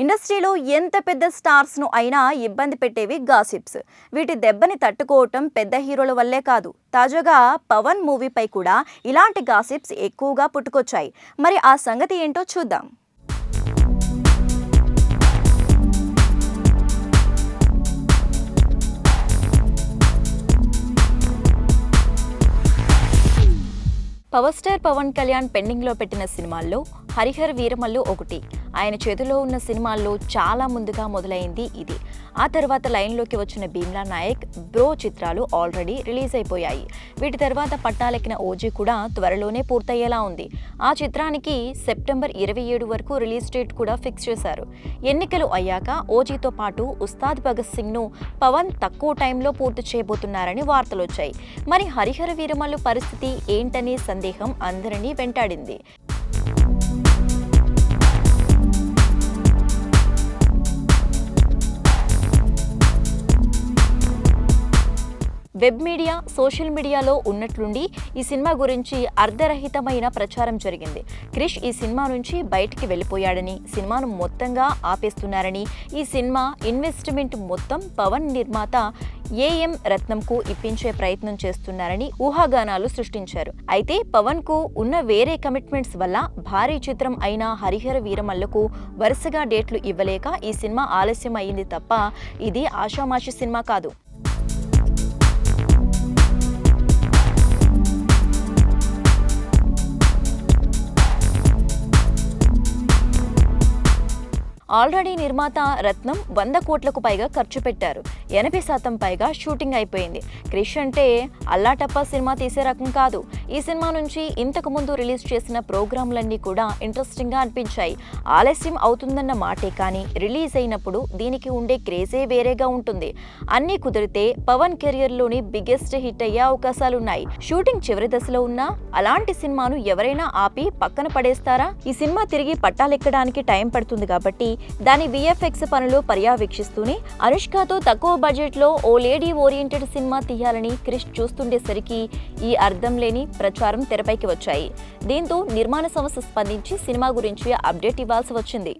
ఇండస్ట్రీలో ఎంత పెద్ద స్టార్స్ను అయినా ఇబ్బంది పెట్టేవి గాసిప్స్. వీటి దెబ్బని తట్టుకోవటం పెద్ద హీరోల వల్లే కాదు, తాజాగా పవన్ మూవీపై కూడా ఇలాంటి గాసిప్స్ ఎక్కువగా పుట్టుకొచ్చాయి. మరి ఆ సంగతి ఏంటో చూద్దాం. పవర్ స్టార్ పవన్ కళ్యాణ్ పెండింగ్లో పెట్టిన సినిమాల్లో హరిహర వీరమల్లు ఒకటి. ఆయన చేతిలో ఉన్న సినిమాల్లో చాలా ముందుగా మొదలైంది ఇది. ఆ తర్వాత లైన్లోకి వచ్చిన భీమ్లా నాయక్, బ్రో చిత్రాలు ఆల్రెడీ రిలీజ్ అయిపోయాయి. వీటి తర్వాత పట్టాలెక్కిన ఓజీ కూడా త్వరలోనే పూర్తయ్యేలా ఉంది. ఆ చిత్రానికి సెప్టెంబర్ 27 వరకు రిలీజ్ డేట్ కూడా ఫిక్స్ చేశారు. ఎన్నికలు అయ్యాక ఓజీతో పాటు ఉస్తాద్ భగత్ సింగ్ను పవన్ తక్కువ టైంలో పూర్తి చేయబోతున్నారని వార్తలొచ్చాయి. మరి హరిహర వీరమల్లు పరిస్థితి ఏంటనే సందేహం అందరినీ వెంటాడింది. వెబ్ మీడియా, సోషల్ మీడియాలో ఉన్నట్లుండి ఈ సినిమా గురించి అర్ధరహితమైన ప్రచారం జరిగింది. క్రిష్ ఈ సినిమా నుంచి బయటికి వెళ్ళిపోయాడని, సినిమాను మొత్తంగా ఆపేస్తున్నారని, ఈ సినిమా ఇన్వెస్ట్మెంట్ మొత్తం పవన్ నిర్మాత ఏఎం రత్నంకు ఇప్పించే ప్రయత్నం చేస్తున్నారని ఊహాగానాలు సృష్టించారు. అయితే పవన్ కు ఉన్న వేరే కమిట్మెంట్స్ వల్ల భారీ చిత్రం అయిన హరిహర వీరమల్లుకు వరుసగా డేట్లు ఇవ్వలేక ఈ సినిమా ఆలస్యం అయ్యింది తప్ప ఇది ఆషామాషి సినిమా కాదు. ఆల్రెడీ నిర్మాత రత్నం 100 కోట్లకు పైగా ఖర్చు పెట్టారు. 80% పైగా షూటింగ్ అయిపోయింది. క్రిష్ అంటే అల్లాటప్ప సినిమా తీసే రకం కాదు. ఈ సినిమా నుంచి ఇంతకు ముందు రిలీజ్ చేసిన ప్రోగ్రాంలన్నీ కూడా ఇంట్రెస్టింగ్గా అనిపించాయి. ఆలస్యం అవుతుందన్న మాటే కానీ రిలీజ్ అయినప్పుడు దీనికి ఉండే క్రేజే వేరేగా ఉంటుంది. అన్నీ కుదిరితే పవన్ కెరియర్లోని బిగ్గెస్ట్ హిట్ అయ్యే అవకాశాలున్నాయి. షూటింగ్ చివరి దశలో ఉన్నా అలాంటి సినిమాను ఎవరైనా ఆపి పక్కన పడేస్తారా? ఈ సినిమా తిరిగి పట్టాలెక్కడానికి టైం పడుతుంది కాబట్టి దాని విఎఫ్ఎక్స్ పనులు పర్యవేక్షిస్తూనే అనుష్కతో తక్కువ బడ్జెట్లో ఓ లేడీ ఓరియంటెడ్ సినిమా తీయాలని క్రిష్ చూస్తుండేసరికి ఈ అర్థం లేని ప్రచారం తెరపైకి వచ్చాయి. దీంతో నిర్మాణ సంస్థ స్పందించి సినిమా గురించి అప్డేట్ ఇవ్వాల్సి వచ్చింది.